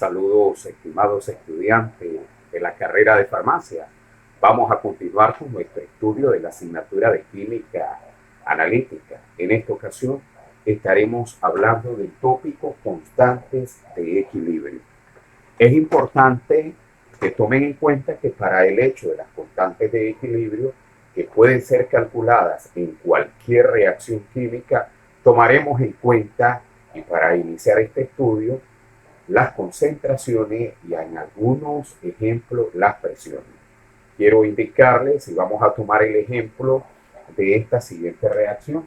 Saludos, estimados estudiantes de la carrera de farmacia. Vamos a continuar con nuestro estudio de la asignatura de química analítica. En esta ocasión estaremos hablando del tópico constantes de equilibrio. Es importante que tomen en cuenta que para el hecho de las constantes de equilibrio, que pueden ser calculadas en cualquier reacción química, tomaremos en cuenta, y para iniciar este estudio, las concentraciones y en algunos ejemplos las presiones. Quiero indicarles, y vamos a tomar el ejemplo de esta siguiente reacción.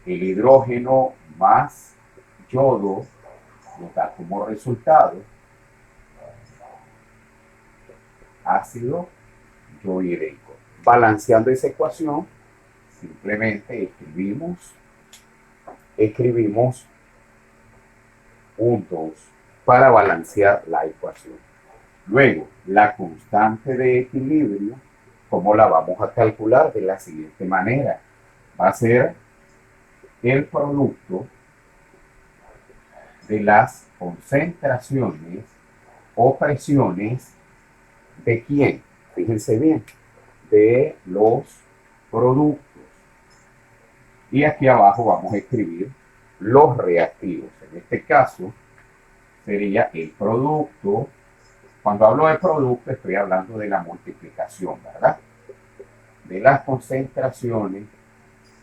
El hidrógeno más yodo nos da como resultado ácido yohídrico. Balanceando esa ecuación, simplemente escribimos puntos para balancear la ecuación. Luego, la constante de equilibrio, ¿cómo la vamos a calcular? De la siguiente manera. Va a ser el producto de las concentraciones o presiones de quién. Fíjense bien, de los productos. Y aquí abajo vamos a escribir los reactivos. En este caso sería el producto. Cuando hablo de producto estoy hablando de la multiplicación, ¿verdad? De las concentraciones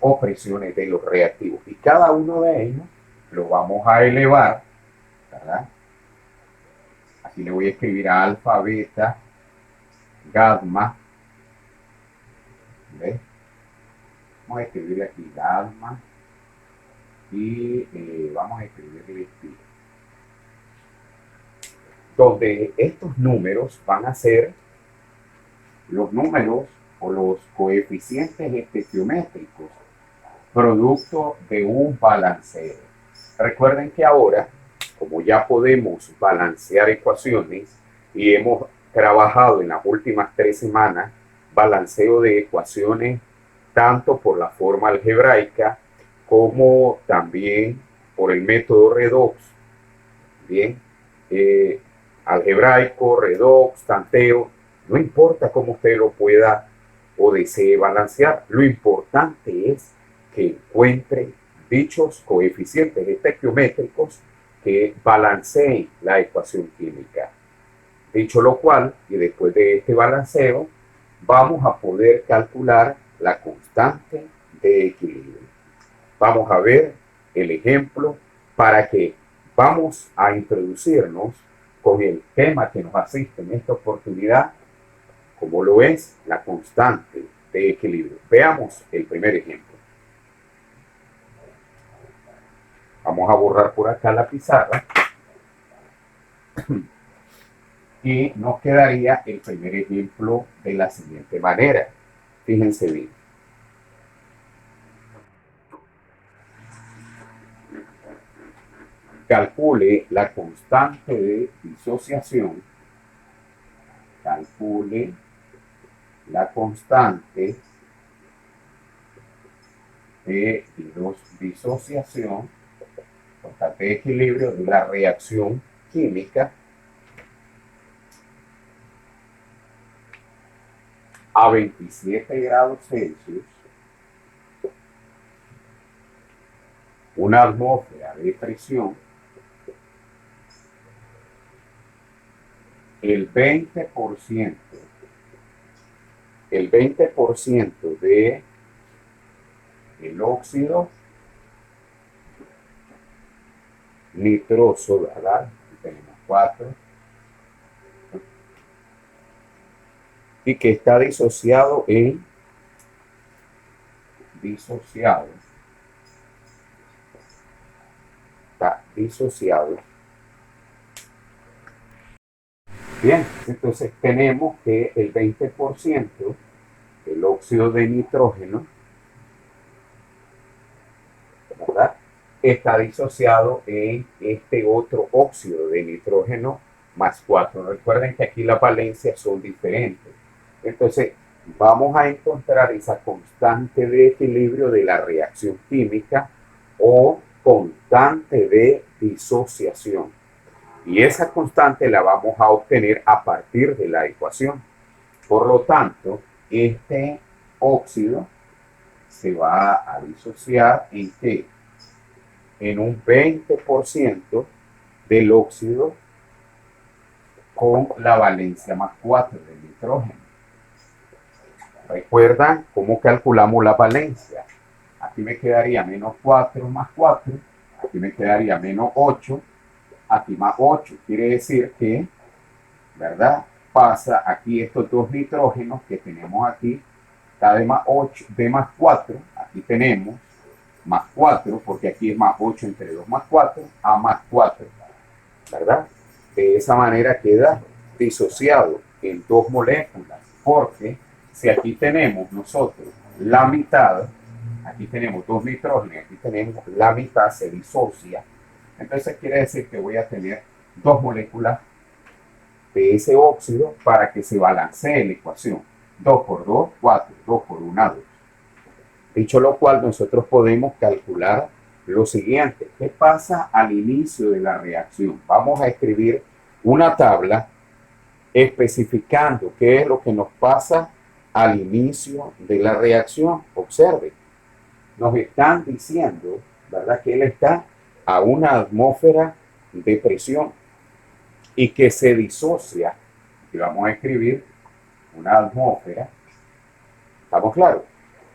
o presiones de los reactivos. Y cada uno de ellos lo vamos a elevar, ¿verdad? Aquí le voy a escribir alfa, beta, gamma. ¿Ves? Vamos a escribir aquí gamma y vamos a escribirle pi, donde estos números van a ser los números o los coeficientes estequiométricos producto de un balanceo. Recuerden que ahora, como ya podemos balancear ecuaciones y hemos trabajado en las últimas 3 semanas balanceo de ecuaciones tanto por la forma algebraica como también por el método redox. Bien, algebraico, redox, tanteo, no importa cómo usted lo pueda o desee balancear, lo importante es que encuentre dichos coeficientes estequiométricos que balanceen la ecuación química. Dicho lo cual, y después de este balanceo, vamos a poder calcular la constante de equilibrio. Vamos a ver el ejemplo para que vamos a introducirnos con el tema que nos asiste en esta oportunidad, como lo es la constante de equilibrio. Veamos el primer ejemplo. Vamos a borrar por acá la pizarra y nos quedaría el primer ejemplo de la siguiente manera. Fíjense bien. Calcule la constante de disociación. Calcule la constante de disociación, constante de equilibrio de la reacción química a 27 grados Celsius, una atmósfera de presión, el 20% de el óxido nitroso, ¿verdad? Aquí tenemos 4, y que está disociado está disociado. Bien, entonces tenemos que el 20% del óxido de nitrógeno, ¿verdad?, está disociado en este otro óxido de nitrógeno más 4. Recuerden que aquí las valencias son diferentes. Entonces, vamos a encontrar esa constante de equilibrio de la reacción química o constante de disociación. Y esa constante la vamos a obtener a partir de la ecuación. Por lo tanto, este óxido se va a disociar en qué? En un 20% del óxido con la valencia más 4 del nitrógeno. ¿Recuerdan cómo calculamos la valencia? Aquí me quedaría menos 4 más 4, aquí me quedaría menos 8, aquí más 8. Quiere decir que, ¿verdad? Pasa aquí estos dos nitrógenos que tenemos aquí, está de más 8, de más 4, aquí tenemos más 4, porque aquí es más 8 entre 2 más 4, a más 4, ¿verdad? De esa manera queda disociado en dos moléculas, porque si aquí tenemos nosotros la mitad, aquí tenemos dos nitrógenos, aquí tenemos la mitad, se disocia, entonces quiere decir que voy a tener dos moléculas de ese óxido para que se balancee la ecuación. 2 por 2, 4, 2 por 1, 2. Dicho lo cual, nosotros podemos calcular lo siguiente. ¿Qué pasa al inicio de la reacción? Vamos a escribir una tabla especificando qué es lo que nos pasa al inicio de la reacción. Observe, nos están diciendo, ¿verdad?, que él está a una atmósfera de presión y que se disocia. Y vamos a escribir una atmósfera. ¿Estamos claros?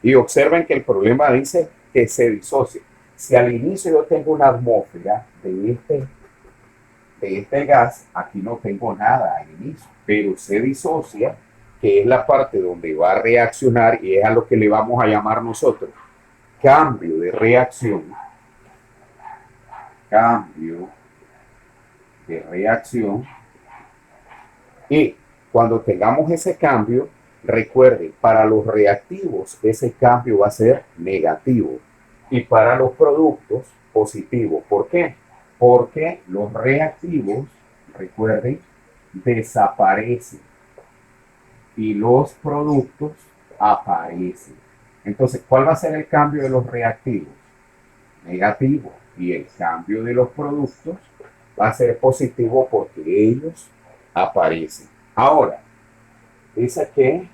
Y observen que el problema dice que se disocia. Si al inicio yo tengo una atmósfera de este gas, aquí no tengo nada al inicio, pero se disocia, que es la parte donde va a reaccionar y es a lo que le vamos a llamar nosotros cambio de reacción. Cambio de reacción. Y cuando tengamos ese cambio, recuerden, para los reactivos ese cambio va a ser negativo y para los productos positivo. ¿Por qué? Porque los reactivos, recuerden, desaparecen y los productos aparecen. Entonces, ¿cuál va a ser el cambio de los reactivos? Negativo. Y el cambio de los productos va a ser positivo porque ellos aparecen. Ahora, dice que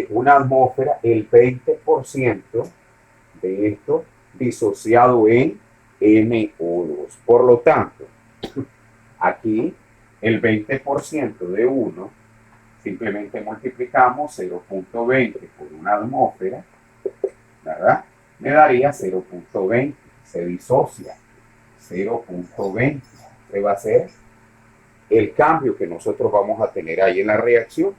una atmósfera, el 20% de esto disociado en NO2. Por lo tanto, aquí el 20% de 1, simplemente multiplicamos 0.20 por una atmósfera, ¿verdad? Me daría 0.20, se disocia 0.20. ¿Qué va a ser? El cambio que nosotros vamos a tener ahí en la reacción,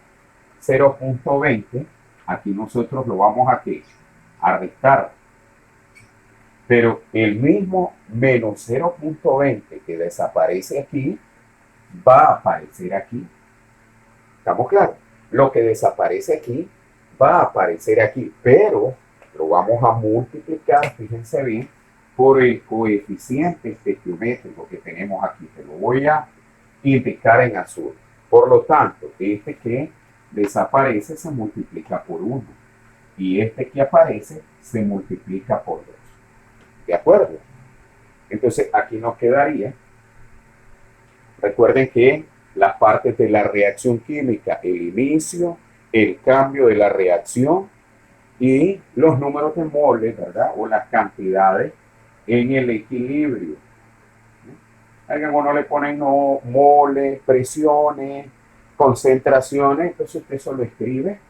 0.20, aquí nosotros lo vamos a restar. Pero el mismo menos 0.20 que desaparece aquí, va a aparecer aquí. ¿Estamos claros? Lo que desaparece aquí, va a aparecer aquí, pero lo vamos a multiplicar, fíjense bien, por el coeficiente estequiométrico que tenemos aquí. Te lo voy a indicar en azul. Por lo tanto, este que desaparece se multiplica por 1 y este que aparece se multiplica por 2. ¿De acuerdo? Entonces aquí nos quedaría, recuerden que las partes de la reacción química, el inicio, el cambio de la reacción y los números de moles, ¿verdad? O las cantidades en el equilibrio. Algunos le ponen no, moles, presiones, concentraciones, entonces usted solo escribe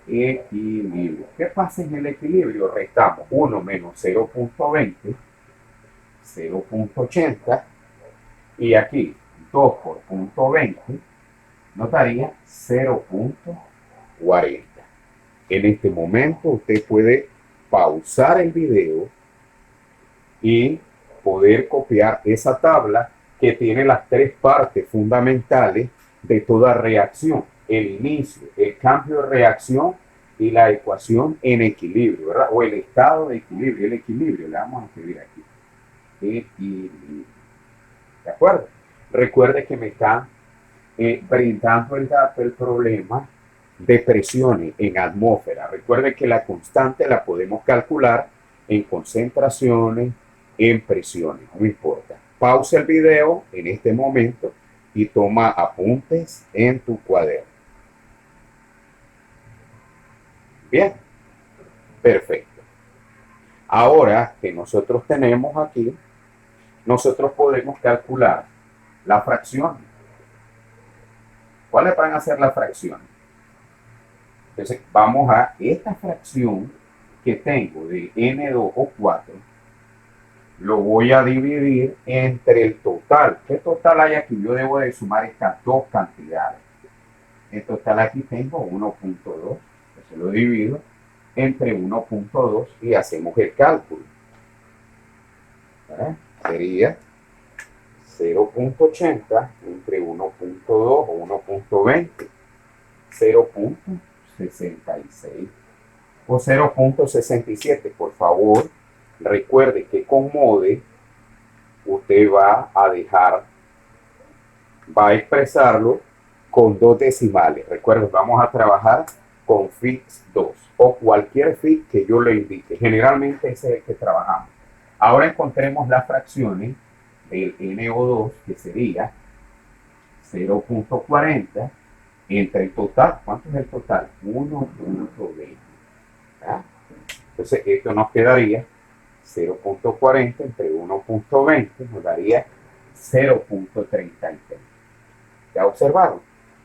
equilibrio. ¿Qué pasa en el equilibrio? Restamos 1 menos 0.20, 0.80, y aquí 2 por 0.20 nos daría 0.40. En este momento usted puede pausar el video y poder copiar esa tabla que tiene las tres partes fundamentales de toda reacción: el inicio, el cambio de reacción y la ecuación en equilibrio, ¿verdad? O el estado de equilibrio, el equilibrio, le vamos a escribir aquí. Equilibrio. ¿De acuerdo? Recuerde que me están brindando el dato, el problema de presiones en atmósfera. Recuerde que la constante la podemos calcular en concentraciones, en presiones, no importa. pausa el video en este momento y toma apuntes en tu cuaderno. Bien, perfecto. Ahora que nosotros tenemos aquí, nosotros podemos calcular la fracción. ¿Cuáles van a ser las fracciones? Entonces, vamos a esta fracción que tengo de N2O4, lo voy a dividir entre el total. ¿Qué total hay aquí? Yo debo de sumar estas dos cantidades. El total aquí tengo 1.2, entonces lo divido entre 1.2 y hacemos el cálculo. ¿Verdad? Sería 0.80 entre 1.2 o 1.20, 0.66 o 0.67. Por favor, recuerde que con MODE usted va a expresarlo con dos decimales. Recuerden, vamos a trabajar con fix 2 o cualquier fix que yo le indique. Generalmente ese es el que trabajamos. Ahora encontremos las fracciones del NO2, que sería 0.40 entre el total. ¿Cuánto es el total? 1.20. Entonces esto nos quedaría 0.40 entre 1.20, nos daría 0.33. ¿Ya observaron?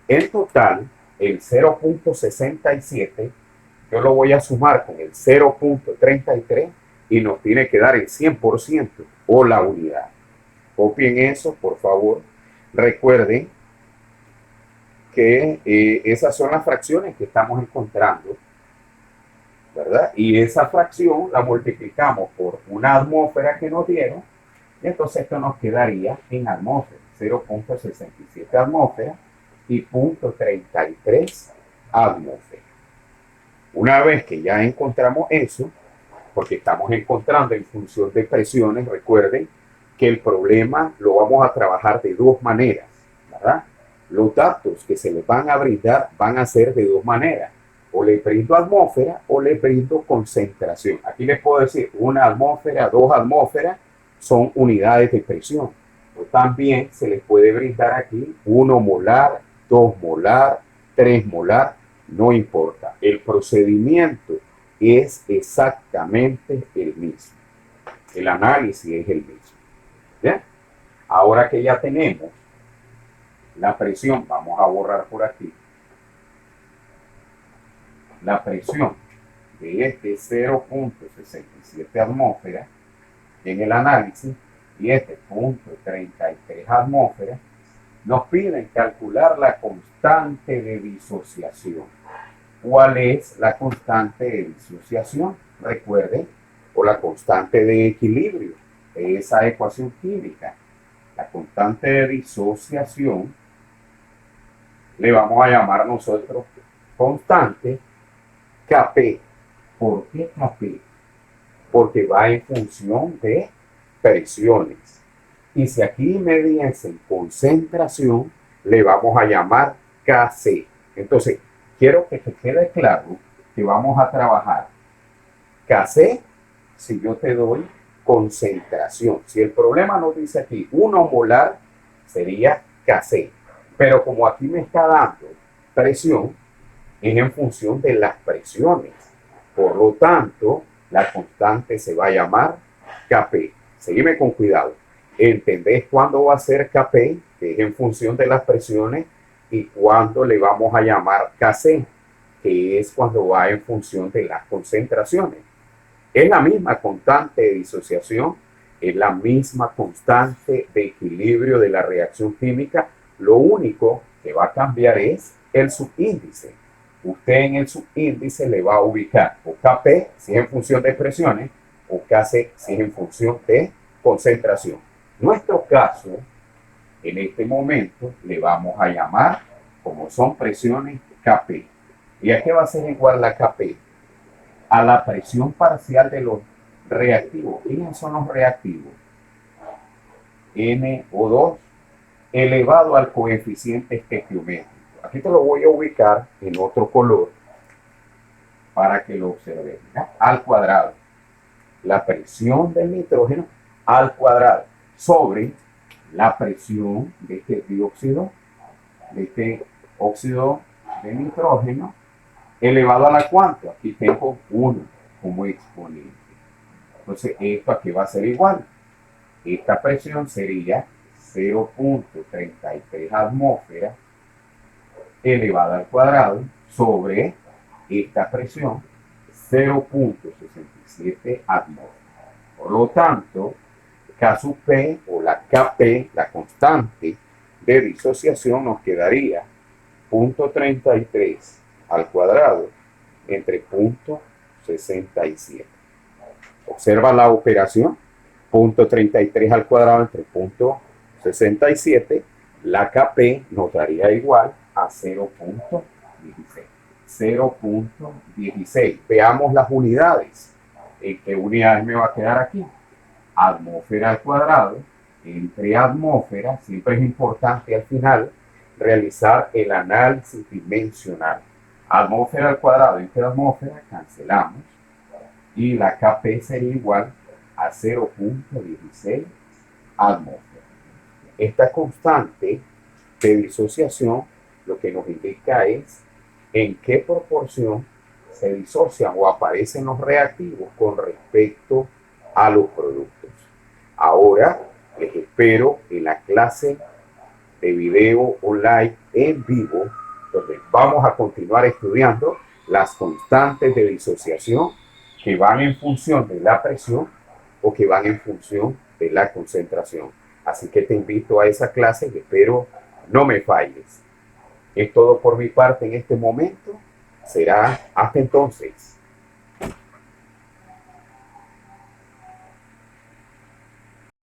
En total, el 0.67 yo lo voy a sumar con el 0.33 y nos tiene que dar el 100% o la unidad. Copien eso, por favor. Recuerden que esas son las fracciones que estamos encontrando, ¿verdad? Y esa fracción la multiplicamos por una atmósfera que nos dieron, y entonces esto nos quedaría en atmósfera, 0.67 atmósfera y 0.33 atmósfera. Una vez que ya encontramos eso, porque estamos encontrando en función de presiones, recuerden que el problema lo vamos a trabajar de dos maneras, ¿verdad? Los datos que se les van a brindar van a ser de dos maneras. O les brindo atmósfera o les brindo concentración. Aquí les puedo decir, una atmósfera, dos atmósferas son unidades de presión. O también se les puede brindar aquí 1 molar, 2 molar, 3 molar, no importa. El procedimiento es exactamente el mismo. El análisis es el mismo. ¿Bien? Ahora que ya tenemos la presión, vamos a borrar por aquí, la presión de este 0.67 atmósferas en el análisis y este 0.33 atmósferas, nos piden calcular la constante de disociación. ¿Cuál es la constante de disociación? Recuerden, o la constante de equilibrio de esa ecuación química. La constante de disociación le vamos a llamar nosotros constante Kp. ¿Por qué Kp? Porque va en función de presiones. Y si aquí me dicen concentración, le vamos a llamar Kc. Entonces, quiero que te quede claro que vamos a trabajar Kc si yo te doy concentración. Si el problema nos dice aquí 1 molar, sería Kc. Pero como aquí me está dando presión, es en función de las presiones. Por lo tanto, la constante se va a llamar Kp. Seguime con cuidado. ¿Entendés cuándo va a ser Kp, que es en función de las presiones, y cuándo le vamos a llamar Kc, que es cuando va en función de las concentraciones? Es la misma constante de disociación, es la misma constante de equilibrio de la reacción química. Lo único que va a cambiar es el subíndice. Usted en el subíndice le va a ubicar o Kp si es en función de presiones o Kc si es en función de concentración. Nuestro caso, en este momento, le vamos a llamar, como son presiones, Kp. ¿Y a qué va a ser igual la Kp? A la presión parcial de los reactivos. ¿Quiénes son los reactivos? NO2 elevado al coeficiente estequiométrico. Aquí te lo voy a ubicar en otro color para que lo observen. Al cuadrado. La presión del nitrógeno al cuadrado sobre la presión de este dióxido, de este óxido de nitrógeno, elevado a la cuánto. Aquí tengo 1 como exponente. Entonces, esto aquí va a ser igual. Esta presión sería 0.33 atmósferas elevada al cuadrado sobre esta presión 0.67 atmósferas. Por lo tanto, K sub P o la Kp, la constante de disociación, nos quedaría 0.33 al cuadrado entre 0.67. Observa la operación, 0.33 al cuadrado entre 0.67, la Kp nos daría igual a 0.16. 0.16. Veamos las unidades. ¿En qué unidades me va a quedar aquí? Atmósfera al cuadrado entre atmósferas. Siempre es importante al final realizar el análisis dimensional. Atmósfera al cuadrado entre atmósfera, cancelamos. Y la Kp sería igual a 0.16 atmósferas. Esta constante de disociación lo que nos indica es en qué proporción se disocian o aparecen los reactivos con respecto a los productos. Ahora les espero en la clase de video online en vivo, donde vamos a continuar estudiando las constantes de disociación que van en función de la presión o que van en función de la concentración. Así que te invito a esa clase y espero no me falles. Es todo por mi parte en este momento. Será hasta entonces.